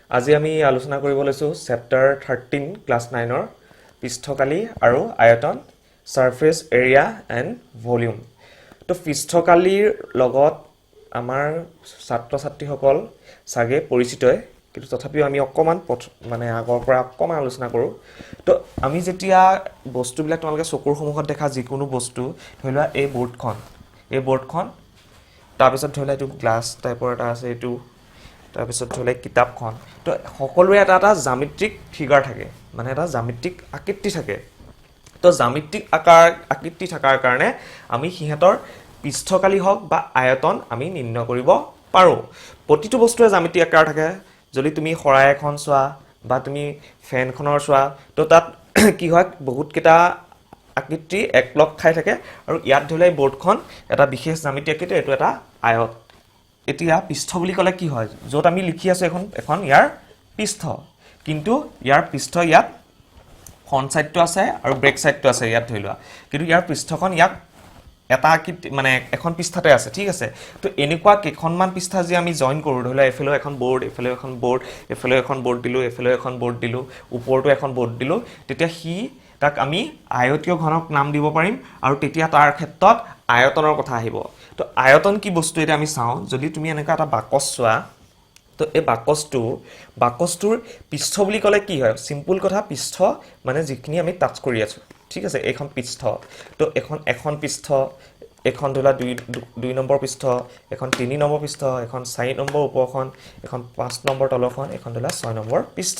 আজি আমি আলোচনা কৰিব লৈছো চেপ্টাৰ 13 ক্লাছ 9 ৰ পৃষ্ঠকালি আৰু আয়তন সাৰফেস এৰিয়া এণ্ড ভলিউম তো পৃষ্ঠকালিৰ লগত আমাৰ ছাত্ৰ ছাত্ৰীসকল সাগে পৰিচিতই কিন্তু তথাপিও আমি অকমান মানে আগৰ পৰা অকমান আলোচনা কৰো তো আমি যেতিয়া বস্তুবিলাক তোমালোকে চকুৰ সন্মুখত দেখা যিকোনো বস্তু ধৰিলোৱা এই বৰ্ডখন তাৰ পিছত ধৰিলোৱা এইটো গ্লাছ টাইপৰ এটা আছে এইটো তাৰ পিছত ধৰিলোৱা কিতাপখন তো সকলোৰে এটা জ্যামিতিক ফিগাৰ থাকে মানে এটা জ্যামিতিক আকৃতি থাকে তো জ্যামিতিক আকৃতি থাকাৰ কাৰণে আমি হিহঁতৰ পৃষ্ঠকালি হওক বা আয়তন আমি নিৰ্ণয় কৰিব পাৰো প্ৰতিটো বস্তুৰে জ্যামিতিক আকাৰ থাকে যদি তুমি খৰাই এখন চোৱা বা তুমি ফেনখনৰ চোৱা তো তাত কি হয় বহুত কেটা আকৃতি একলগ খাই থাকে আৰু ইয়াত ধৰিলে বৰ্ডখন এটা বিশেষ জ্যামিতিক আকৃতি এটো এটা আয়ত এতিয়া পৃষ্ঠ বুলি ক'লে কি হয় যত আমি লিখি আছো এখন ইয়াৰ পৃষ্ঠ কিন্তু ইয়াৰ পৃষ্ঠ ইয়াত ফ্ৰন্ট সাইডটো আছে আৰু ব্ৰেক সাইডটো আছে ইয়াত ধৰিলোৱা কিন্তু ইয়াৰ পৃষ্ঠখন ইয়াক এটা মানে এখন পৃষ্ঠাতে আছে ঠিক আছে তো এনেকুৱা কেখনমান পৃষ্ঠা যে আমি জয়েন কৰো ধৰিলা এফেলো এখন বোৰ্ড এফেলো এখন বোৰ্ড এফেলো এখন বোৰ্ড দিলো এফেলো এখন বোৰ্ড দিলো ওপৰটো এখন বোৰ্ড দিলো তেতিয়া হি তাক আমি আয়তীয় ঘনক নাম দিব পাৰিম আৰু তেতিয়া তাৰ ক্ষেত্ৰত আয়তনৰ কথা আহিব তো আয়তন কি বস্তু এটা আমি চাও যদি তুমি এনেকা এটা বাকস চোৱা তো এই বাকসটোৰ পৃষ্ঠ বুলি ক'লে কি হয় সিম্পল কথা পৃষ্ঠ মানে যিখিনি আমি টাচ কৰি আছো ঠিক আছে এখন পৃষ্ঠ তো এখন পৃষ্ঠ এখন ধলা 2 নম্বৰ পৃষ্ঠ এখন 3 নম্বৰ পৃষ্ঠ এখন 4 নম্বৰ ওপৰখন এখন 5 নম্বৰ তলখন এখন ধলা 6 নম্বৰ পৃষ্ঠ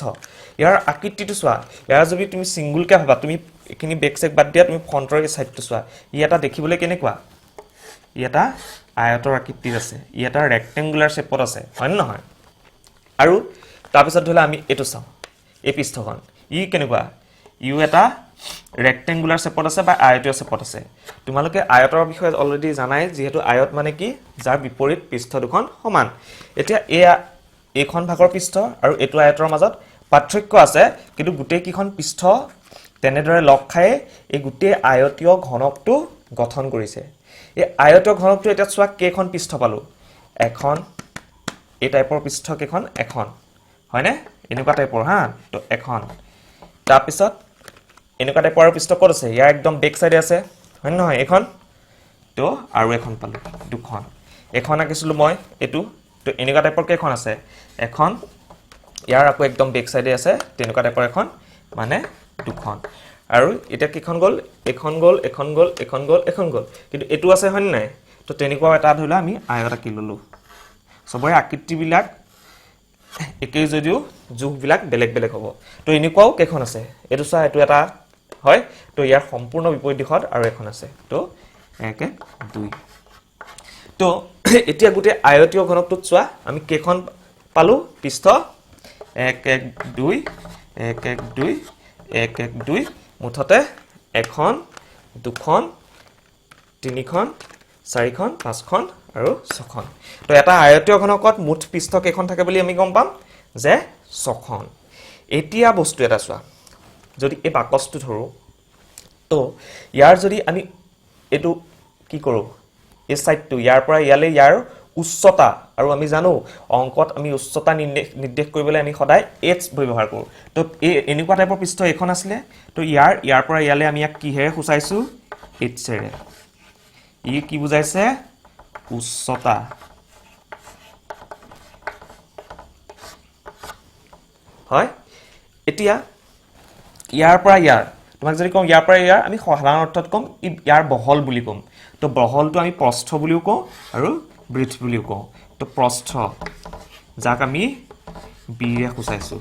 ইয়াৰ আকৃতিটো চোৱা ইয়াৰ যদি তুমি সিঙ্গল কে ভাবা তুমি এখিনি বেক সাইড বাদ দিয়া তুমি ফ্ৰন্টৰ সাইডটো চোৱা ই এটা দেখিবলৈ কেনেকুৱা ই এটা আয়তৰ আকৃতি আছে ই এটা ৰেক্টেঙ্গুলাৰ শেপত আছে হয় নহয় আৰু তাৰ পিছত ধলা আমি এটো চাও এই পৃষ্ঠখন ই কেনেকুৱা ইউ এটা ৰেক্টেঙ্গুলাৰ শেপত আছে বা আয়তীয় শেপত আছে তোমালোকে আয়তৰ বিষয়ে অলৰেডি জানাই যেহেতু আয়ত মানে কি যাৰ বিপৰীত পৃষ্ঠ দুখন সমান এতিয়া এইখন ভাগৰ পৃষ্ঠ আৰু এটো আয়তৰ মাজত পাৰ্থক্য আছে কিন্তু গুটেই কিখন পৃষ্ঠ তেনেদৰে লগ খাই এই গুটেই আয়তীয় ঘনকটো গঠন কৰিছে এই আয়তীয় ঘনকটো এটা চোৱা কেখন পৃষ্ঠ পালো এখন এই টাইপৰ পৃষ্ঠ কেখন এখন হয়নে এনেকুৱা টাইপৰ হা তো এখন তাৰ পিছত এনেকুৱা টাইপৰ পৃষ্ঠ ক'ত আছে ইয়াৰ একদম বেক সাইডে আছে হয় নহয় এখন তো আৰু এখন পালো দুখন এখন আঁকিছিলো মই এটো তো এনেকুৱা টাইপৰ কেখন আছে এখন ইয়াৰ আকৌ একদম বেক সাইডে আছে তেনেকুৱা টাইপৰ এখন মানে দুখন আৰু এটা কিখন গল এখন গল এখন গল এখন গল এখন গল কিন্তু এটো আছে হয় নাই তো তেনেকুৱা এটা ধৰিলা আমি আয়ত আঁকি ললো সবৰে আকৃতি বিলাক একেই যদিও যোগ বিলাক বেলেগ বেলেগ হ'ব তো এনেকুৱাও কেখন আছে এটো চা এটো এটা হয় তো ইয়াৰ সম্পূৰ্ণ বিপৰীত দিশত আৰু এখন আছে তো 1 1 2 তো এতিয়া গুটে আয়তীয় ঘনকটোত চোৱা আমি কেখন পালো পৃষ্ঠ 1 1 2 1 1 2 1 1 2 মুঠতে এখন দুখন তিনিখন চাৰিখন পাঁচখন আৰু ছখন তো এটা আয়তীয় ঘনকত মুঠ পৃষ্ঠ কেখন থাকে বুলি আমি গম পাম যে ছখন এতিয়া বস্তু এটা চোৱা যদি এই বাকসটো ধৰো তো ইয়াৰ যদি আমি এটো কি কৰো এই সাইডটো ইয়াৰ পৰা ইয়ালে ইয়াৰ উচ্চতা আৰু আমি জানো অংকত আমি উচ্চতা নিৰ্দেশ কৰিবলৈ আমি সদায় h ব্যৱহাৰ কৰো তো এই এনেকুৱা টাইপৰ পৃষ্ঠ এখন আছিল তো ইয়াৰ পৰা ইয়ালে আমি ইয়াক কি হেৰে খুচাইছো h ৰে ই কি বুজাইছে উচ্চতা হয় এতিয়া ইয়াৰ পৰা ইয়াৰ তোমাক যদি কম ইয়াৰ পৰা ইয়াৰ আমি সাধাৰণ অৰ্থত কম ইয়াৰ বহল বুলি কম তো বহলটো আমি প্ৰস্থ বুলিও কওঁ আৰু ব্ৰিথ বুলিও কওঁ তো প্ৰস্থ যাক আমি b ৰে খুচাইছো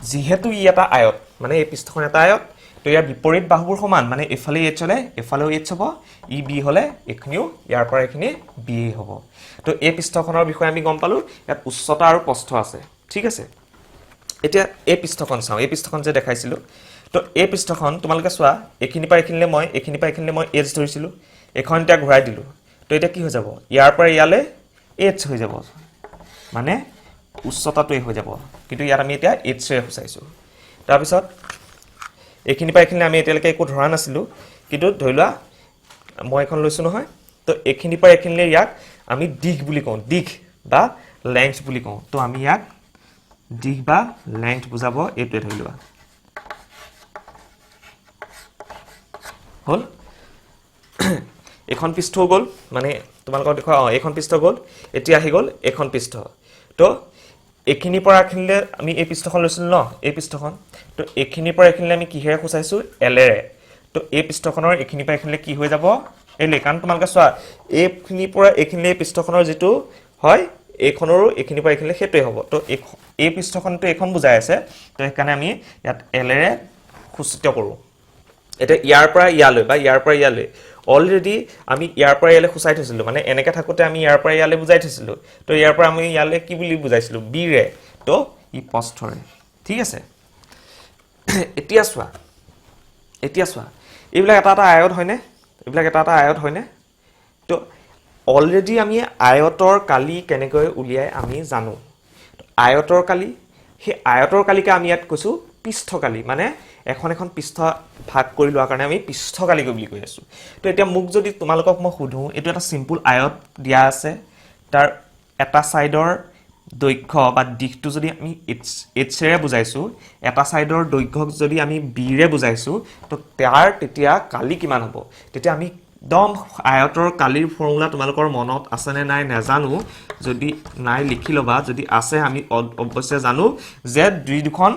যেহেতু ই এটা আয়ত মানে এই পৃষ্ঠখন এটা আয়ত তো ইয়াৰ বিপৰীত বাহুবোৰ সমান মানে এফালে h হলে এফালেও h হ'ব ই b হলে এখনিও ইয়াৰ পৰা এখনি b হ'ব তো এই পৃষ্ঠখনৰ বিষয়ে আমি গম পালো ইয়াত উচ্চতা আৰু প্ৰস্থ আছে ঠিক আছে এতিয়া এই পৃষ্ঠখন চাও এই পৃষ্ঠখন যে দেখাইছিলো তো এই পৃষ্ঠখন তোমালোকে চোৱা এখিনি পৰা এখিনিলে মই h ধৰিছিলো এখন এটা ঘূৰাই দিলো তো এটা কি হৈ যাব ইয়াৰ পৰা ইয়ালে h হৈ যাব মানে উচ্চতাটো হৈ যাব কিন্তু ইয়াত আমি এটা h ৰে খুচাইছো তাৰ পিছত এখিনি পৰা এখিনিলে আমি এতিয়ালৈকে একো ধৰা নাছিলো কিন্তু ধৰিলোৱা মই এখন লৈছো নহয় তো এখিনি পৰা এখিনিলে ইয়াক আমি দিশ বুলি কওঁ দিশ বা লেংথ বুলি কওঁ তো আমি ইয়াক দিশ বা লেংথ বুজাব এইটোৱে ধৰি লোৱা হল এখন পৃষ্ঠ গল মানে তোমালোকৰ দেখুৱা এখন পৃষ্ঠ গল এতিয়া আহি গল এখন পৃষ্ঠ তো এখিনিৰ পৰা এখিনিলে আমি এই পৃষ্ঠখন লৈছিল ন এই পৃষ্ঠখন তো এখিনিৰ পৰা এখিনিলে আমি কিহেৰে খুচাইছো এলেৰে তো এই পৃষ্ঠখনৰ এখিনিৰ পৰা এখিনিলে কি হৈ যাব এলে কাৰণ তোমালোকে চোৱা এইখিনিৰ পৰা এখিনিলে পৃষ্ঠখনৰ যেটো হয় এইখনৰো এখিনিৰ পৰা এখিনিলে হেতুই হ'ব তো এই পৃষ্ঠখনটো এখন বুজাই আছে তো সেইকাৰণে আমি ইয়াত এলেৰে খুচিত কৰো এটা ইয়াৰ পৰা ইয়ালৈ বা ইয়াৰ পৰা ইয়ালৈ অলৰেডি আমি ইয়াৰ পৰা ইয়ালৈ খুচাই থৈছিলো মানে এনেকৈ থাকোতে আমি ইয়াৰ পৰা ইয়ালৈ বুজাই থৈছিলো তো ইয়াৰ পৰা আমি ইয়ালৈ কি বুলি বুজাইছিলো বি ৰে তো ই প্ৰস্থৰে ঠিক আছে এতিয়া চোৱা এইবিলাক এটা আয়ত হয়নে এইবিলাক এটা আয়ত হয়নে তো অলৰেডি আমি আয়তৰ কালি কেনেকৈ উলিয়াই আমি জানো আয়তৰ কালি সেই আয়তৰ কালিকে আমি ইয়াত কৈছো পৃষ্ঠকালি মানে এখন পৃষ্ঠ ভাগ কৰি লোৱাৰ কাৰণে আমি পৃষ্ঠকালি বুলি কৈ আছো তো এতিয়া মুখ যদি তোমালোকক মই সুধো এটো এটা সিম্পল আয়ত দিয়া আছে তাৰ এটা সাইডৰ দৈৰ্ঘ্য বা দিশটো যদি আমি এইচ ৰে বুজাইছো এটা সাইডৰ দৈৰ্ঘ্যক যদি আমি বি ৰে বুজাইছো তো তাৰ তেতিয়া কালি কিমান হ'ব তেতিয়া আমি একদম আয়তৰ কালিৰ ফৰ্মুলা তোমালোকৰ মনত আছে নে নাই নাজানো যদি নাই লিখি লবা যদি আছে আমি অৱশ্যে জানো যে দুখন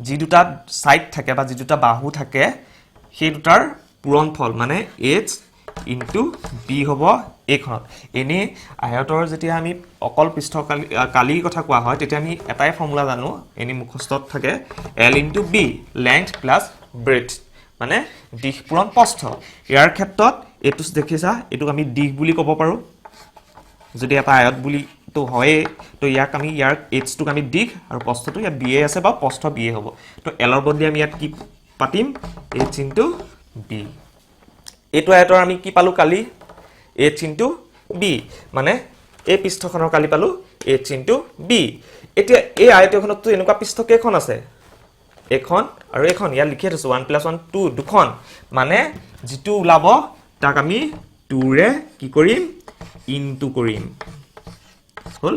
যি দুটা সাইড থাকে বা যি দুটা বাহু থাকে সেই দুটাৰ পূৰণফল মানে h ইনটু b হ'ব এইখনত এনে আয়তৰ যেতিয়া আমি অকল পৃষ্ঠকালিৰ কথা কোৱা হয় তেতিয়া আমি এটাই ফৰ্মুলা জানো এনি মুখস্থত থাকে l into b length plus breadth মানে দিশ পূৰণ প্ৰস্থ ইয়াৰ ক্ষেত্ৰত এটো দেখিছা এটোক আমি দিশ বুলি ক'ব পাৰো যদি এটা আয়ত বুলি তো হয় তো ইয়াক আমি ইয়াৰ h টোক আমি দিশ আৰু প্ৰস্থটো ইয়াত b আছে বা প্ৰস্থ b হ'ব তো l ৰ বদলি আমি ইয়াত কি পাতিম h ইনটু b এটো আয়তৰ আমি কি পালো কালি h ইনটু b মানে এই পৃষ্ঠখনৰ কালি পালো h ইনটু b এতিয়া এই আয়তখনতো এনেকুৱা পৃষ্ঠ কেইখন আছে এখন আৰু এখন ইয়াত লিখি থৈছো 1 + 1 2 দুখন মানে যেটো ওলাব তাক আমি 2 ৰে কি কৰিম ইনটু কৰিম হল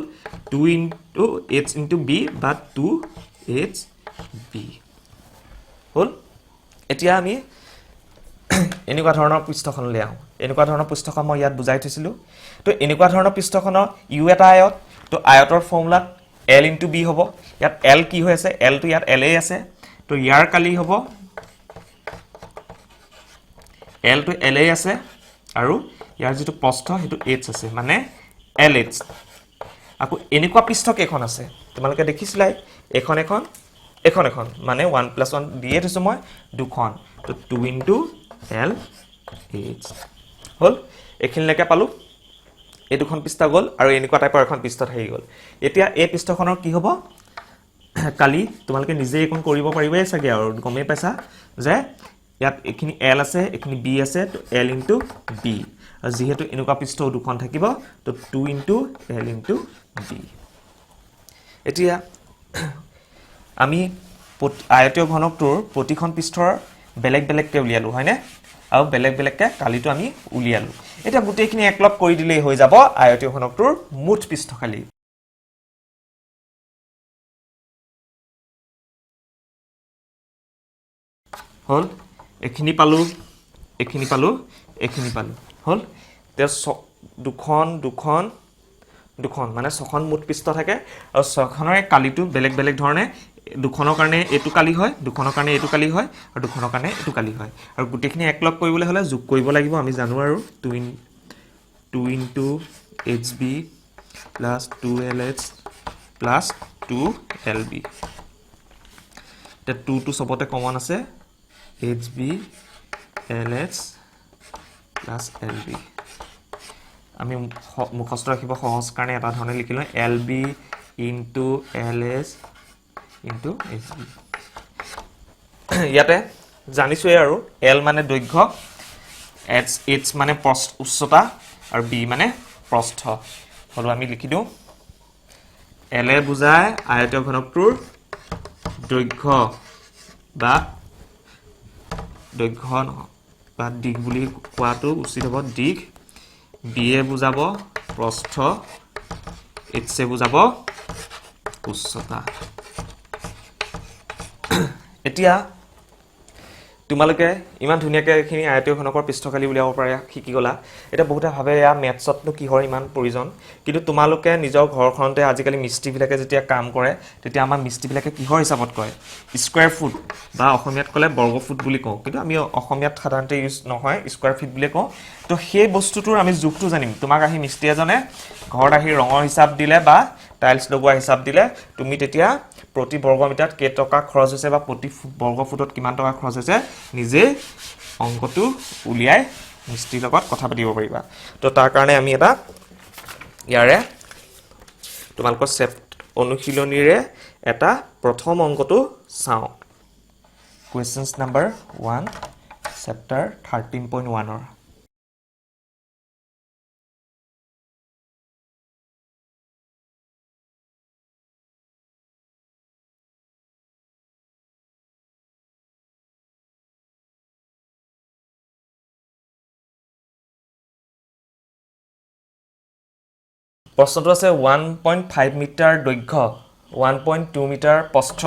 2 ইনটু h ইনটু b বা 2hb হল এতিয়া আমি এনেকুৱা ধৰণৰ পৃষ্ঠখন লৈ আহো এনেকুৱা ধৰণৰ পৃষ্ঠখন মই ইয়াত বুজাই থৈছিলো তো এনেকুৱা ধৰণৰ পৃষ্ঠখনৰ u এটা আয়ত তো আয়তৰ ফৰ্মুলা l ইনটু b হ'ব ইয়াত l কি হৈ আছে l টো ইয়াত l এ আছে তো ইয়াৰ কালি হ'ব l টো l এ আছে আৰু ইয়াৰ যেটো প্ৰস্থ হেতু h আছে মানে lh আকো এনেকুৱা পৃষ্ঠ কেখন আছে তোমালোকে দেখিছিলাই এখন মানে 1 + 1 দিয়ে থৈছো মই দুখন তো 2 ইনটু l h হল এখিনলৈকে পালো এই দুখন পৃষ্ঠ গল আৰু এনেকুৱা টাইপৰ এখন পৃষ্ঠ থাকি গল এতিয়া এই পৃষ্ঠখনৰ কি হ'ব কালি তোমালোকে নিজে একন কৰিব পাৰিবে চাগে আৰু গমে পাইছা যে ইয়াত এখিনি l আছে এখিনি b আছে তো l ইনটু b আৰু যেহেতু এনেকুৱা পৃষ্ঠ দুখন থাকিব তো 2 ইনটু l ইনটু b এতিয়া আমি আয়তীয় ঘনকটোৰ প্ৰতিখন পৃষ্ঠৰ বেলেগ বেলেগকে উলিয়ালো হয়নে আৰু বেলেগ বেলেগকে কালিটো আমি উলিয়ালো এটা গুটেইখিনি একলগ কৰি দিলেই হৈ যাব আয়তীয় ঘনকটোৰ মুঠ পৃষ্ঠকালি হল এখিনি পালো হল তে দুখন মানে ছখন মুঠ পৃষ্ঠ থাকে আৰু ছখনৰ কালিটো বেলেগ বেলেগ ধৰণে দুখনৰ কাৰণে এটো কালি হয় দুখনৰ কাৰণে এটো কালি হয় আৰু দুখনৰ কাৰণে এটো কালি হয় আৰু গুটেইখিনি একলগ কৰিবলৈ হলে যোগ কৰিব লাগিব আমি জানো আৰু 2 into hb plus 2lh plus 2lb তে 2 টো সবতে কমন আছে hb lh plus lb আমি মুখস্থ ৰাখিব সহজ কাৰণে এটা ধৰণে লিখিলো lb into lh into hb ইয়াতে জানিছোই আৰু l মানে দৈৰ্ঘ্য h মানে উচ্চতা আৰু b মানে প্ৰস্থ হলো আমি লিখি দিও l এ বুজায় আয়তীয় ঘনকটোৰ দৈৰ্ঘ্য বা দিশ বুলি কোৱাটো উচিত হ'ব দিশ b এ বুজাব প্ৰস্থ h এ বুজাব উচ্চতা এতিয়া তোমালোকে ইমান ধুনীয়াকৈ এইখিনি আয়তীয় ঘনকৰ পৃষ্ঠকালি উলিয়াব পাৰে শিকি গলা এটা বহুতে ভাবে ইয়া মেথছতনো কিহৰ ইমান প্ৰয়োজন কিন্তু তোমালোকে নিজৰ ঘৰখনতে আজিকালি মিস্ত্ৰীবিলাকে যেতিয়া কাম কৰে তেতিয়া আমাৰ মিস্ত্ৰীবিলাকে কিহৰ হিচাপত কয় স্কয়াৰ ফুট বা অসমীয়াত ক'লে বৰ্গ ফুট বুলি কওঁ কিন্তু আমি অসমীয়াত সাধাৰণতে ইউজ নহয় স্কয়াৰ ফিট বুলি কওঁ তো সেই বস্তুটোৰ আমি জোখটো জানিম তোমাক আহি মিস্ত্ৰী এজনে ঘৰত আহি ৰঙৰ হিচাপ দিলে বা টাইলছ লগোৱা হিচাপ দিলে তুমি তেতিয়া প্ৰতি বৰ্গ মিটাৰত কেই টকা খৰচ হৈছে বা প্ৰতি বৰ্গ ফুটত কিমান টকা খৰচ হৈছে নিজে অংকটো উলিয়াই মিস্ত্ৰীৰ লগত কথা পাতিব পাৰিবা তো তাৰ কাৰণে আমি এটা ইয়াৰে তোমালোকৰ অনুশীলনীৰে এটা প্ৰথম অংকটো চাওঁ কোৱেশ্চনছ নাম্বাৰ 1 চেপ্টাৰ 13.1 ৰ প্ৰশ্নটো আছে 1.5 মিটাৰ দৈৰ্ঘ্য 1.2 মিটাৰ প্ৰস্থ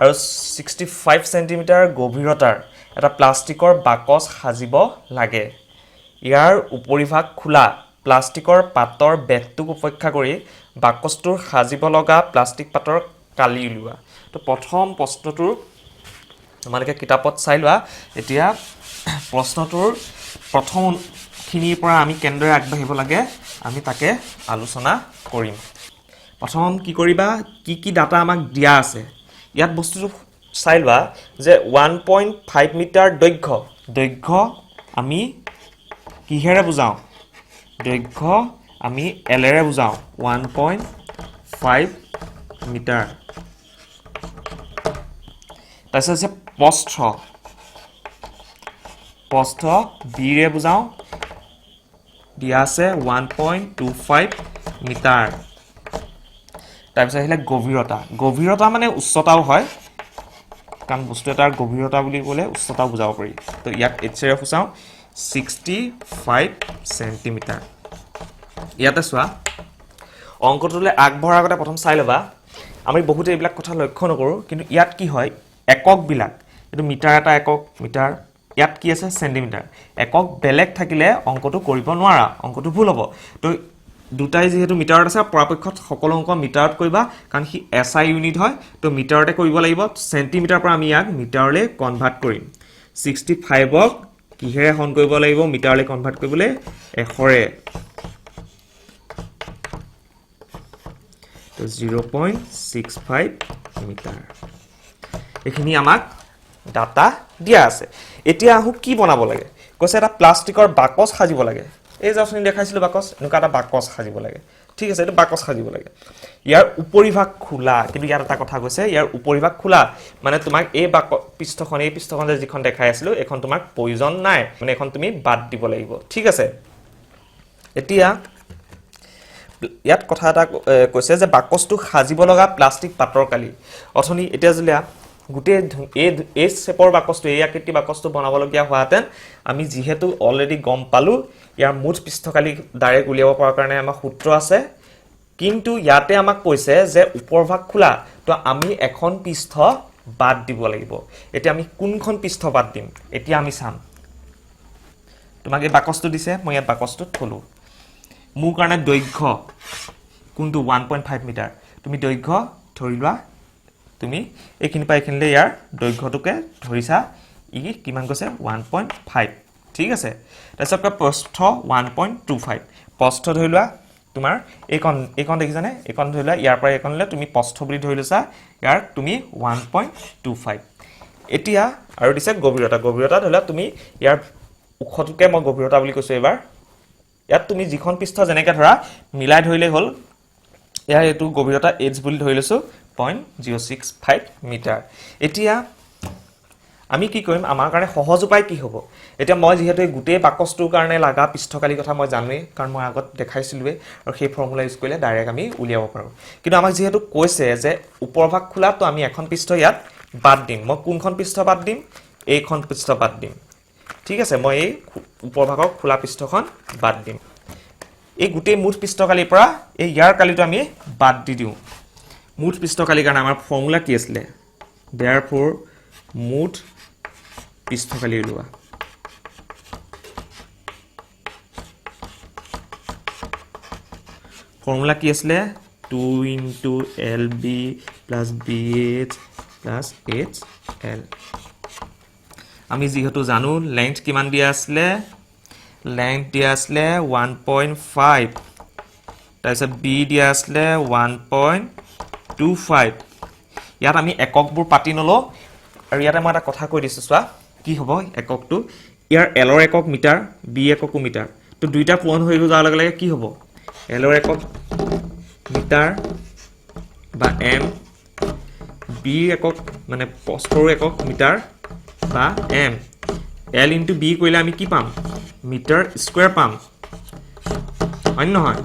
আৰু 65 সেন্টিমিটাৰ গভীৰতাৰ এটা প্লাষ্টিকৰ বাকচ সাজিব লাগে ইয়াৰ উপৰিভাগ খোলা প্লাষ্টিকৰ পাতৰ বেগটোক উপেক্ষা কৰি বাকচটোৰ সাজিব লগা প্লাষ্টিক পাতৰ কালি উলিওৱা তো প্ৰথম প্ৰশ্নটোৰ তোমালোকে কিতাপত চাই লোৱা এতিয়া প্ৰশ্নটোৰ প্ৰথম খিনিৰ পৰা আমি কেনেদৰে আগবাঢ়িব লাগে আমি তাকে আলোচনা কৰিম প্ৰথম কি কৰিবা কি ডাটা আমাক দিয়া আছে ইয়াত বস্তুটো চাই লোৱা যে 1.5 মিটাৰ দৈৰ্ঘ্য আমি কিহেৰে বুজাও দৈৰ্ঘ্য আমি এলেৰে বুজাও 1.5 মিটাৰ তাৰপিছত আছে প্ৰস্থ বিৰে বুজাও দিয়া আছে 1.25 মিটাৰ তাৰপিছত আহিলে গভীৰতা মানে উচ্চতাও হয় কাৰণ বস্তু এটাৰ গভীৰতা বুলি ক'লে উচ্চতাও বুজাব পাৰি তো ইয়াক এইচৰে ফুচাও 65 সেন্টিমিটাৰ ইয়াতে চোৱা অংকটোলৈ আগবঢ়াৰ আগতে প্ৰথম চাই ল'বা আমি বহুতে এইবিলাক কথা লক্ষ্য নকৰোঁ কিন্তু ইয়াত কি হয় এককবিলাক এইটো মিটাৰ এটা একক মিটাৰ ইয়াত কি আছে সেন্টিমিটাৰ একক বেলেগ থাকিলে অংকটো কৰিব নোৱাৰা অংকটো ভুল হ'ব তো দুটাই যেহেতু মিটাৰত আছে পৰাপক্ষত সকলো অংক মিটাৰত কৰিবা কাৰণ হি এসআই ইউনিট হয় তো মিটাৰতে কৰিব লাগিব সেন্টিমিটাৰ পৰা আমি ইয়াক মিটাৰলৈ কনভাৰ্ট কৰিম 65ক কিহেৰে হৰণ কৰিব লাগিব মিটাৰলৈ কনভাৰ্ট কৰিবলৈ 100ৰে তো 0.65 মিটাৰ এখিনি আমাক ডাটা দিয়া আছে এতিয়া আহু কি বনাব লাগে কৈছে এটা প্লাষ্টিকৰ বাকচ সাজিব লাগে এই যে আপুনি দেখাইছিল বাকচ এনেকুৱা এটা বাকচ সাজিব লাগে ঠিক আছে এইটো বাকচ সাজিব লাগে ইয়াৰ উপৰিভাগ খোলা কিন্তু ইয়াত এটা কথা কৈছে ইয়াৰ উপৰিভাগ খোলা মানে তোমাক এই পৃষ্ঠখন যে যিখন দেখাই আছিল এখন তোমাক প্ৰয়োজন নাই মানে এখন তুমি বাদ দিব লাগিব ঠিক আছে এতিয়া ইয়াত কথা এটা কৈছে যে বাকচটো সাজিব লগা প্লাষ্টিক পাতৰ কালি অথনি এতিয়া জলিয়া গুটে এই শেপৰ বাকচটো এই আকৃতি বাকচটো বনাবলগীয়া হোৱাতেন আমি যেহেতু অলৰেডি গম পালো ইয়াৰ মুঠ পৃষ্ঠকালি ডাইৰেক্ট উলিয়াব পৰাৰ কাৰণে আমাৰ সূত্ৰ আছে কিন্তু ইয়াতে আমাক কৈছে যে উপৰভাগ খোলা তো আমি এখন পৃষ্ঠ বাদ দিব লাগিব এতিয়া আমি কোনখন পৃষ্ঠ বাদ দিম এতিয়া আমি চাম তোমাক এই বাকচটো দিছে মই ইয়াত বাকচটোত থলো মোৰ কাৰণে দৈৰ্ঘ্য কোনটো 1.5 মিটাৰ তুমি দৈৰ্ঘ্য ধৰি লোৱা তুমি এইখিনি পাই এইখিনিলে ইয়াৰ দৈৰ্ঘ্যটোকে ধৰিছা ই কিমান কৈছে 1.5 ঠিক আছে তাৰপিছত প্ৰস্থ 1.25 প্ৰস্থ ধৰি লোৱা তোমাৰ এইকণ দেখিছানে এইকণ ধৰি লোৱা ইয়াৰ পৰা এইকণলে তুমি প্ৰস্থ বুলি ধৰি লৈছা ইয়াৰ তুমি 1.25 এতিয়া আৰু দিছে গভীৰতা ধৰি লোৱা তুমি ইয়াৰ উখটোকে মই গভীৰতা বুলি কৈছো এবাৰ ইয়াত তুমি যিখন পৃষ্ঠ যেনেকৈ ধৰা মিলাই ধৰিলে হ'ল ইয়াৰ এটো গভীৰতা h বুলি ধৰি লৈছো 0.065 মিটাৰ এতিয়া আমি কি কৰিম আমাৰ কাৰণে সহজ উপায় কি হ'ব এতিয়া মই যেহেতু গুটেই বাকচটোৰ কাৰণে লাগা পৃষ্ঠকালি কথা মই জানোৱে কাৰণ মই আগত দেখাইছিলৱে আৰু সেই ফৰ্মুলা ইউজ কৰিলে ডাইৰেক্ট আমি উলিয়াব পাৰো কিন্তু আমাক যেহেতু কৈছে যে উপৰভাগ খোলা তো আমি এখন পৃষ্ঠ ইয়াত বাদ দিম মই কোনখন পৃষ্ঠ বাদ দিম এইখন পৃষ্ঠ বাদ দিম ঠিক আছে মই এই উপৰভাগৰ খোলা পৃষ্ঠখন বাদ দিম এই গুটেই মুঠ পৃষ্ঠকালিৰ পৰা এই ইয়াৰ কালিটো আমি বাদ দি দিওঁ মুঠ পৃষ্ঠকালিৰ কাৰণে আমাৰ ফৰ্মুলা কি আছিলে therefore মুঠ পৃষ্ঠকালি উলিওৱা ফৰ্মুলা কি আছিলে 2 into LB plus BH plus HL আমি যেহেতু জানো লেংথ কিমান দিয়া আছিলে লেংথ দিয়া আছিলে 1.5 তাৰপিছত B দিয়া আছিলে 1.25 ইয়াত আমি এককবোৰ পাতি নলো আৰু ইয়াতে মই এটা কথা কৈ দিছো চোৱা কি হ'ব এককটো ইয়াৰ L ৰ একক মিটাৰ B এককো মিটাৰ তো দুইটা পূৰণ হৈ যোৱাৰ লগে লগে কি হ'ব L ৰ একক মিটাৰ বা M B একক মানে প্ৰস্থৰ একক মিটাৰ বা M L into B কৰিলে আমি কি পাম মিটাৰ স্কয়াৰ পাম হয় নহয়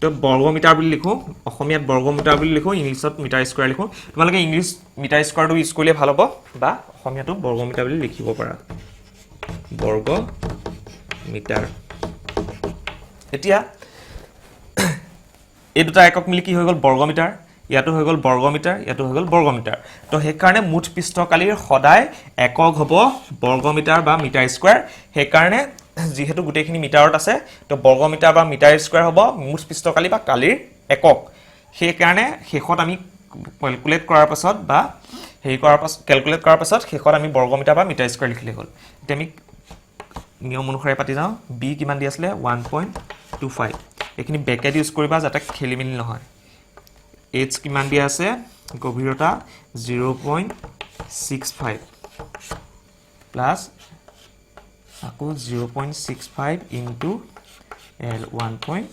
তো বৰ্গ মিটাৰ বুলি লিখো অসমীয়াত বৰ্গ মিটাৰ বুলি লিখো ইংলিছত মিটাৰ স্কয়াৰ লিখো তোমালোকে ইংলিছ মিটাৰ স্কয়াৰটো ইউজ কৰিলে ভাল হ'ব বা অসমীয়াটো বৰ্গ মিটাৰ বুলি লিখিব পাৰা বৰ্গ মিটাৰ এতিয়া এই দুটা একক মিলি কি হৈ গ'ল বৰ্গ মিটাৰ ইয়াটো হৈ গ'ল বৰ্গ মিটাৰ ইয়াটো হৈ গ'ল বৰ্গ মিটাৰ তো সেই কাৰণে মুঠ পৃষ্ঠকালিৰ সদায় একক হ'ব বৰ্গ মিটাৰ বা মিটাৰ স্কয়াৰ সেই কাৰণে যেহেতু গুটেখিনি মিটাৰত আছে তো বৰ্গ মিটাৰ বা মিটাৰ স্কয়াৰ হ'ব মুঠ পৃষ্ঠকালি বা কালিৰ একক সেই কাৰণে শেষত আমি ক্যালকুলেট কৰাৰ পাছত বা হেই কৰাৰ পাছত ক্যালকুলেট কৰাৰ পাছত শেষত আমি বৰ্গ মিটাৰ বা মিটাৰ স্কয়াৰ লিখিলে হ'ল এতিয়া আমি নিয়ম অনুসাৰে পাতি যাওঁ b কিমান দি আছিলে 1.25 এখিনি ব্ৰেকেট ইউজ কৰিবা যাতে খেলিমেলি নহয় h কিমান দি আছে গভীৰতা 0.65 প্লাস আকৌ 0.65 into L 1.5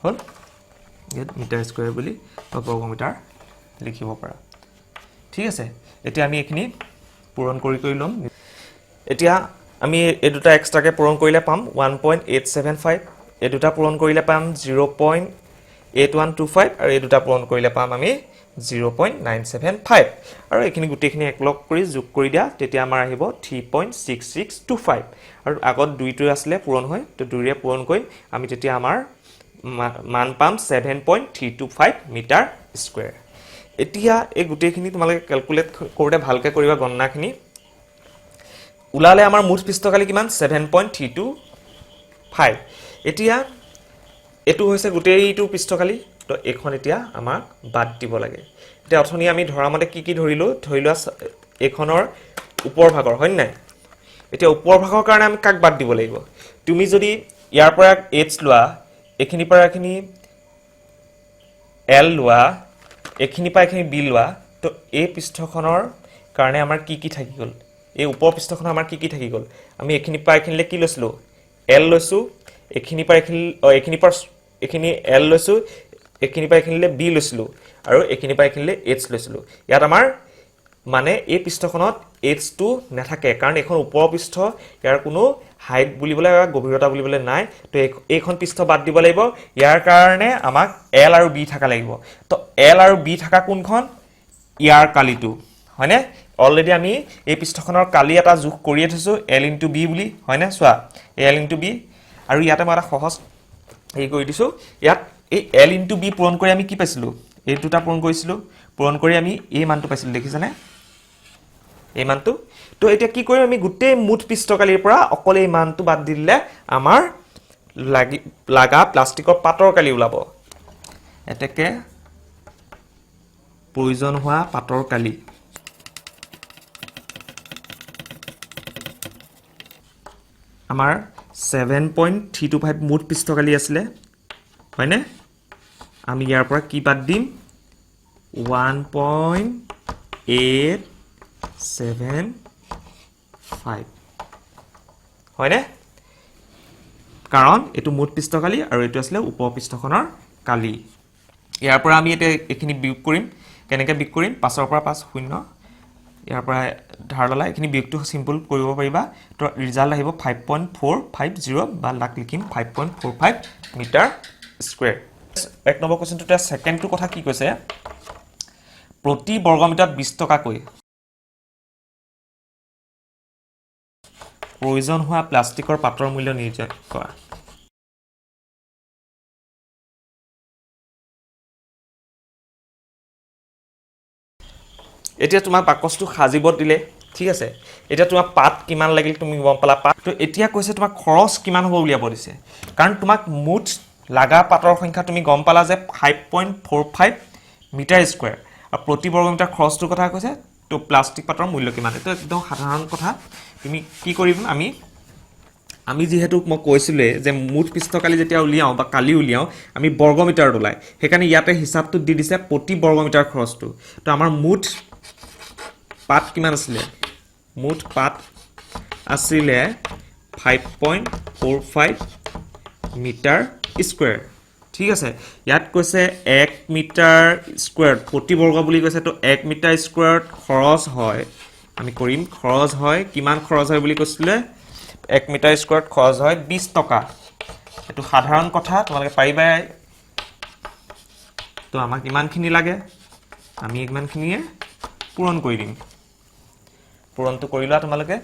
হল ইয়াত মিটাৰ স্কয়াৰ বুলি বা বৰ্গ মিটাৰ লিখিব পাৰা ঠিক আছে এতিয়া আমি এখিনি পূৰণ কৰি লম এতিয়া আমি এই দুটা এক্সট্ৰাকে পূৰণ কৰিলে পাম 1.875 এই দুটা পূৰণ কৰিলে পাম 0.8125 আৰু এই দুটা পূৰণ কৰিলে পাম আমি 0.975 আৰু এখিনি গুটেখিনি একলগ কৰি যোগ কৰি দিয়া তেতিয়া আমাৰ আহিব 3.6625 আৰু আগত দুইটো আসলে পূৰণ হয় তো দুইৰে পূৰণ কৰিম আমি তেতিয়া আমাৰ মান পাম 7.325 মিটাৰ স্কয়াৰ এতিয়া এই গুটেখিনি তোমালোকে ক্যালকুলেট কৰোতে ভালকে কৰিবা গণনাখিনি উলালে আমাৰ মুঠ পৃষ্ঠকালি কিমান 7.325 এতিয়া এটো হৈছে গুটেইটো পৃষ্ঠকালি তো এখন এতিয়া আমাক বাদ দিব লাগে এতিয়া অথনি আমি ধৰামতে কি ধৰিলো ধৰিলোৱা এখনৰ ওপৰ ভাগৰ হয় নাই এতিয়া ওপৰ ভাগৰ কাৰণে আমি কাক বাদ দিব লাগিব তুমি যদি ইয়াৰ পৰা h লোৱা এখিনি পৰা এখিনি l লোৱা এখিনি পৰা এখিনি b লোৱা তো এই পৃষ্ঠখনৰ কাৰণে আমাৰ কি থাকি গল এই ওপৰ পৃষ্ঠখন আমাৰ কি থাকি গল আমি এখিনি পৰা এখিনিলে কি লৈছিলো l লৈছো এখিনি পৰা এখিনি l লৈছো এখিনি পৰা এখিনিলে b লৈছিলো আৰু এখিনি পৰা এখিনিলে h লৈছিলো ইয়াত আমাৰ মানে এই পৃষ্ঠখনত h টো নাথাকে কাৰণ এখন ওপৰ পৃষ্ঠ ইয়াৰ কোনো হাইট বুলিবলে বা গভীৰতা বুলিবলে নাই তো এইখন পৃষ্ঠ বাদ দিব লাগিব ইয়াৰ কাৰণে আমাক l আৰু b থাকা লাগিব তো l আৰু b থাকা কোনখন ইয়াৰ কালিটো হয়নে অলৰেডি আমি এই পৃষ্ঠখনৰ কালি এটা যোগ কৰিয়ে থৈছো l * b বুলি হয়নে চোৱা l * b আৰু ইয়াতে মই এটা সহজ এই কৰি দিছো ইয়াত এই l * b পূৰণ কৰি আমি কি পাইছিলো এই দুটা পূৰণ কৰিছিলো পূৰণ কৰি আমি এই মানটো পাইছিলো দেখিছানে এই মানটো তো এতিয়া কি কৰিম আমি গুটেই মুঠ পৃষ্ঠকালিৰ পৰা অকল এই মানটো বাদ দিলে আমাৰ লাগা প্লাষ্টিকৰ পাতৰ কালি ওলাব এতেকে প্ৰয়োজন হোৱা পাতৰ কালি আমাৰ 7.325 মুঠ পৃষ্ঠকালি আছিল হয়নে আমি ইয়াৰ পৰা কি বাদ দিম 1.875 হয়নে কাৰণ এটো মুঠ পৃষ্ঠকালি আৰু এটো আছিল উপ পৃষ্ঠখনৰ কালি ইয়াৰ পৰা আমি এতে এখিনি বিয়োগ কৰিম কেনেকৈ বিয়োগ কৰিম 5 ৰ পৰা 5 শূন্য ইয়াৰ পৰা ধাৰ ললা এখিনি বিয়োগটো সিম্পল কৰিব পাৰিবা তো ৰিজাল্ট আহিব 5.450 বা লাখ লিখিম 5.45 মিটাৰ স্কয়াৰ এক নম্বৰ কোৱেশ্চনটোতে সেকেন্ডটো কথা কি কৈছে প্ৰতি বৰ্গ মিটাৰত 20 টকা কৈ প্ৰয়োজন হোৱা প্লাষ্টিকৰ পাতৰ মূল্য নিৰ্ণয় কৰা এতিয়া তোমাক বাকচটো সাজিব দিলে ঠিক আছে এতিয়া তোমাক পাত কিমান লাগিল তুমি গম পালা পাত তো এতিয়া কৈছে তোমাক খৰচ কিমান হ'ব উলিয়াব দিছে কাৰণ তোমাক মুঠ লাগা পাতৰ সংখ্যা তুমি গম পালা যে 5.45 মিটাৰ স্কয়াৰ আৰু প্ৰতি বৰ্গ মিটাৰ খৰচটোৰ কথা কৈছে তো প্লাষ্টিক পাতৰ মূল্য কিমান এটা একদম সাধাৰণ কথা তুমি কি কৰিম আমি যেহেতু মই কৈছিলে যে মুঠ পৃষ্ঠকালি যেতিয়া উলিয়াও বা কালি উলিয়াও আমি বৰ্গ মিটাৰত ওলাই সেইকাৰণে ইয়াতে হিচাপটো দি দিছে প্ৰতি বৰ্গ মিটাৰ খৰচটো তো আমাৰ মুঠ পাত কিমান আছিল মুঠ পাত আছিলে 5.45 মিটাৰ স্কয়াৰ ঠিক আছে ইয়াত কৈছে 1 মিটাৰ স্কয়াৰ প্ৰতি বৰ্গ বুলি কৈছে তো 1 মিটাৰ স্কয়াৰত খৰচ হয় আমি কৰিম খৰচ হয় কিমান খৰচ হয় বুলি কৈছিলে 1 মিটাৰ স্কয়াৰত খৰচ হয় 20 টকা এটো সাধাৰণ কথা তোমালোকে পাৰিবা তো আমাক ইমানখিনি লাগে আমি ইমানখিনিয়ে পূৰণ কৰি দিম পূৰণটো কৰিলা তোমালোকে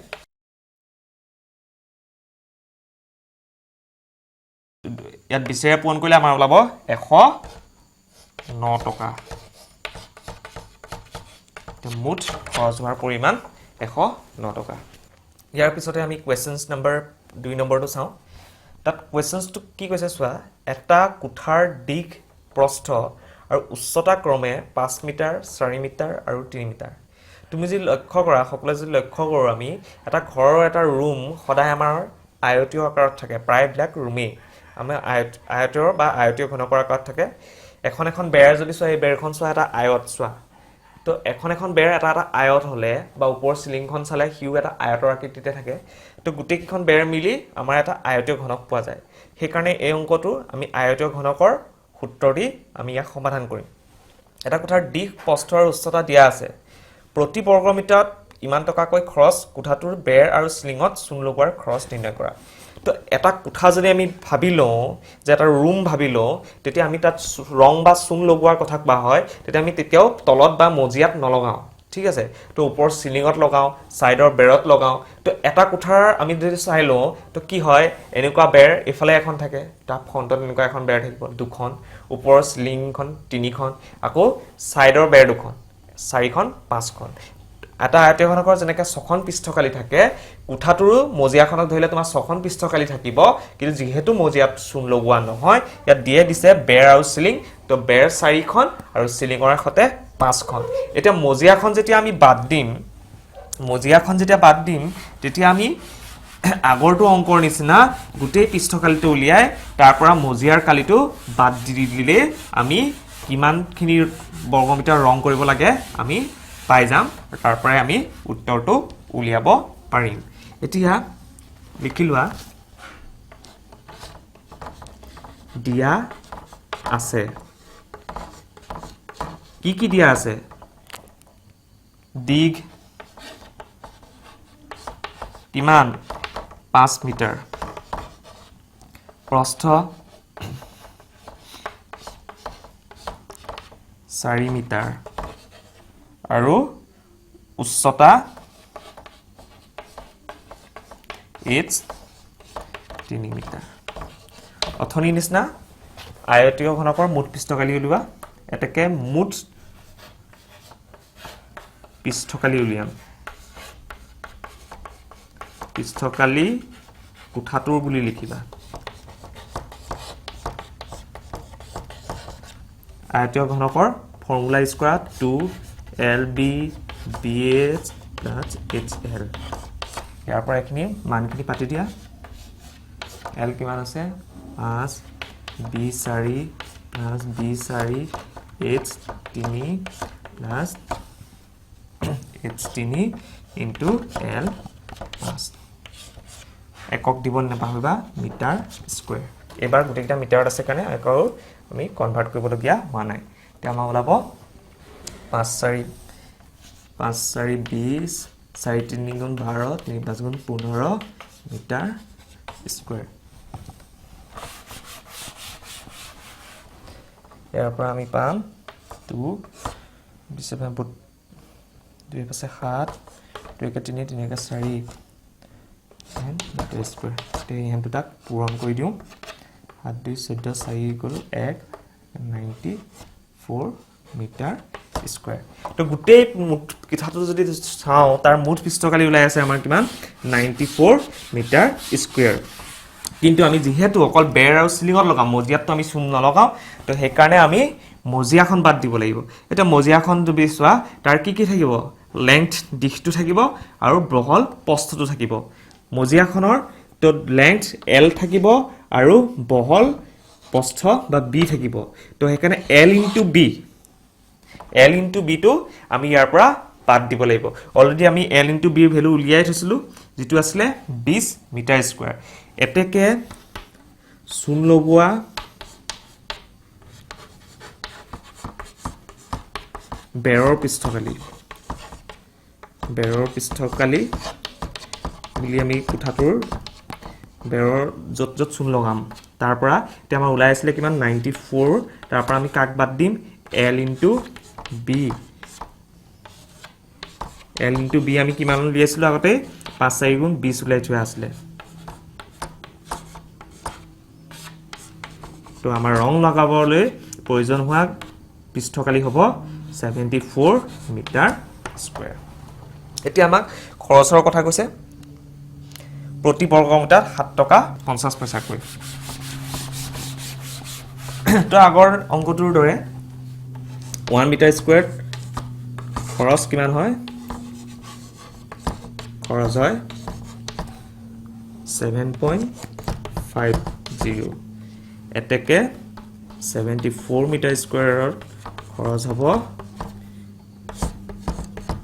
ইয়াত বিচৰা পূৰণ কৰিলে আমাৰ ওলাব 109 টকা তো মুঠ খৰচ হোৱাৰ পৰিমাণ 109 টকা ইয়াৰ পিছতে আমি কোৱেশ্চনছ নম্বৰ 2 নম্বৰটো চাওঁ তাত কোৱেশ্চনছটো কি কৈছে চোৱা এটা কোঠাৰ দিশ প্ৰস্থ আৰু উচ্চতা ক্ৰমে 5 মিটাৰ 4 মিটাৰ আৰু 3 মিটাৰ তুমি যদি লক্ষ্য কৰা সকলোৱে যদি লক্ষ্য কৰোঁ আমি এটা ঘৰৰ এটা ৰুম সদায় আমাৰ আয়তীয় আকাৰত থাকে প্ৰায়বিলাক ৰুমেই আমি আয়তীয় বা আয়তীয় ঘনকৰ আকাৰত থাকে এখন বেৰ যদি চোৱা এই বেৰখন চোৱা এটা আয়ত চোৱা তো এখন বেৰ এটা আয়ত হলে বা ওপৰ সিলিংখন চালে হিউ এটা আয়তৰ আকৃতিতে থাকে তো গুটেই কিখন বেৰ মিলি আমাৰ এটা আয়তীয় ঘনক পোৱা যায় সেই কাৰণে এই অংকটো আমি আয়তীয় ঘনকৰ সূত্ৰ দি আমি ইয়াক সমাধান কৰিম এটা কোঠাৰ দিশ প্ৰস্থ আৰু উচ্চতা দিয়া আছে প্ৰতি বৰ্গ মিটাৰত ইমান টকাকৈ খৰচ কোঠাটোৰ বেৰ আৰু সিলিংত চূণ লগোৱাৰ খৰচ নিৰ্ণয় কৰা তো এটা কোঠা যদি আমি ভাবি লওঁ যে এটা ৰুম ভাবি লওঁ তেতিয়া আমি তাত ৰং বা চূণ লগোৱাৰ কথা কোৱা হয় তেতিয়া আমি তেতিয়াও তলত বা মজিয়াত নলগাওঁ ঠিক আছে তো ওপৰ সিলিংত লগাওঁ সাইডৰ বেৰত লগাওঁ তো এটা কোঠাৰ আমি যদি চাই লওঁ তো কি হয় এনেকুৱা বেৰ এফালে এখন থাকে তাৰ ফ্ৰণ্টত এনেকুৱা এখন বেৰ থাকিব দুখন ওপৰৰ সিলিংখন তিনিখন আকৌ সাইডৰ বেৰ দুখন চাৰিখন পাঁচখন এটা আয়তীয় ঘনকৰ যেনেকৈ 6খন পৃষ্ঠকালি থাকে কোঠাটোৰ মজিয়াখনক ধৰিলে তোমাৰ 6খন পৃষ্ঠকালি থাকিব কিন্তু যেহেতু মজিয়াত চূণ লগোৱা নহয় ইয়াত দিয়ে দিছে বেৰ আৰু সিলিং তো বেৰ 4খন আৰু সিলিংৰ সতে 5খন এতিয়া মজিয়াখন যেতিয়া আমি বাদ দিম তেতিয়া আমি আগৰটো অংকৰ নিচিনা গোটেই পৃষ্ঠকালিটো উলিয়াই তাৰ পৰা মজিয়াৰ কালিটো বাদ দি দিলে আমি কিমানখিনি বৰ্গমিটাৰ ৰং কৰিব লাগে আমি পাই যাম তাৰ পৰাই আমি উত্তৰটো উলিয়াব পাৰিম এতিয়া লিখি লোৱা দিয়া আছে কি দিয়া আছে দিগ কিমান 5 মিটাৰ প্ৰস্থ 4 মিটাৰ আৰু উচ্চতা h 3 মিটাৰ অথনি নিচিনা আয়তীয় ঘনকৰ মুঠ পৃষ্ঠকালি উলিওৱা এটাকে মুঠ পৃষ্ঠকালি উলিয়াম পৃষ্ঠকালি কোঠাটোৰ বুলি লিখিবা আয়তীয় ঘনকৰ ফৰ্মুলা ইউজ কৰা 2lb bh plus hl ইয়াৰ পৰা এখিনি মানখিনি পাতি দিয়া l কিমান আছে 5 b4 plus b4 h3 plus h3 into l 5 একক দিব নাপাহৰিবা মিটাৰ স্কয়াৰ এবাৰ গোটেইটা মিটাৰত আছে কাৰণে একো আমি কনভাৰ্ট কৰিবলগীয়া হোৱা নাই এতিয়া আমাৰ ওলাব 5 4 20 4 3 গুণ 12 3 5 গুণ 15 মিটাৰ স্কয়াৰ ইয়াৰ পৰা আমি পাম 2 27 2 পাছে 7 2 কে 3 3 কে 4 মিটাৰ স্কয়াৰ তে ইহঁত তাক পূৰণ কৰি দিওঁ 7 2 14 4 1 94 মিটাৰ স্কয়াৰ তো গোটেই কথাটো যদি চাও তাৰ মুঠ পৃষ্ঠকালি ওলাই আছে আমাৰ কিমান 94 মিটাৰ স্কয়াৰ কিন্তু আমি যেহেতু অকল বেৰ আৰু সিলিঙত লগাম মজিয়াটো আমি চূণ নলগাও তো সেই কাৰণে আমি মজিয়াখন বাদ দিব লাগিব এটা মজিয়াখন যদি চোৱা তাৰ কি কি থাকিব লেংথ দিশটো থাকিব আৰু বহল প্ৰস্থটো থাকিব মজিয়াখনৰ তো লেংথ L থাকিব আৰু বহল প্ৰস্থ বা B থাকিব তো সেইকাৰণে L into B টো আমি ইয়াৰ পৰা বাদ দিব লাগিব অলৰেডি আমি L into B ৰ ভ্যালু উলিয়াই থৈছিলো যেটো আছিল 20 মিটাৰ স্কয়াৰ এতেকে চূণ লগোৱা বেৰৰ পৃষ্ঠকালি বুলি আমি কোঠাটোৰ বেৰৰ যত চূণ লগাম তাৰ পৰা তে আমাৰ ওলাই আছিল কিমান 94 তাৰ পৰা আমি কাক বাদ দিম L into B আমি কিমান উলিয়াইছিলো আগতে 5 4 গুণ 20 উলাই থোৱা আছিল তো আমাৰ ৰং লগাবলৈ প্ৰয়োজন হোৱা পৃষ্ঠকালি হ'ব 74 মিটাৰ স্কয়াৰ এতিয়া আমাক খৰচৰ কথা কৈছে প্ৰতি বৰ্গ মিটাৰ 7 টকা 50 পইচা কৈ তো আগৰ অংকটোৰ দৰে 1 মিটাৰ স্কয়াৰ খৰচ কিমান হয় খৰচ হয় 7.50 এতেকে 74 মিটাৰ স্কয়াৰৰ খৰচ হ'ব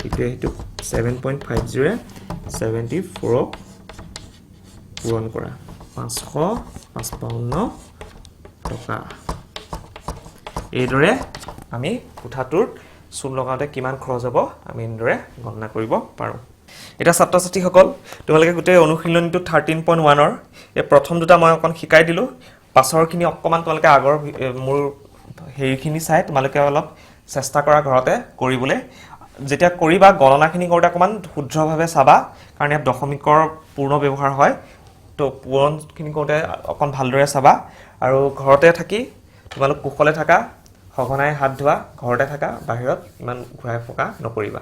ইটো 7.50 74 পূৰণ কৰা 555 টকা এইদৰে আমি কোঠাটোৰ চূণ লগাওঁতে কিমান খৰচ হ'ব আমি এনেদৰে গণনা কৰিব পাৰো এটা ছাত্ৰ ছাত্ৰীসকল তোমালোকে গোটেই অনুশীলনীটো 13.1 ৰ এই প্ৰথম দুটা মই অকন শিকাই দিলো পাছৰখিনি অকমান তোমালোকে আগৰ মোৰ হেৰিখিনি চাই তোমালোকে অলপ চেষ্টা কৰা ঘৰতে কৰিবলৈ যেতিয়া কৰিবা গণনাখিনি কৰোতে অকমান শুদ্ধভাৱে চাবা কাৰণ ইয়াত দশমিকৰ পূৰ্ণ ব্যৱহাৰ হয় তো পূৰণখিনি কৰোতে অকন ভালদৰে চাবা আৰু ঘৰতে থাকি তোমালোক কুশলে থাকা সঘনাই হাত ধোৱা ঘৰতে থাকা বাহিৰত ইমান ঘূৰাই ফকা নকৰিবা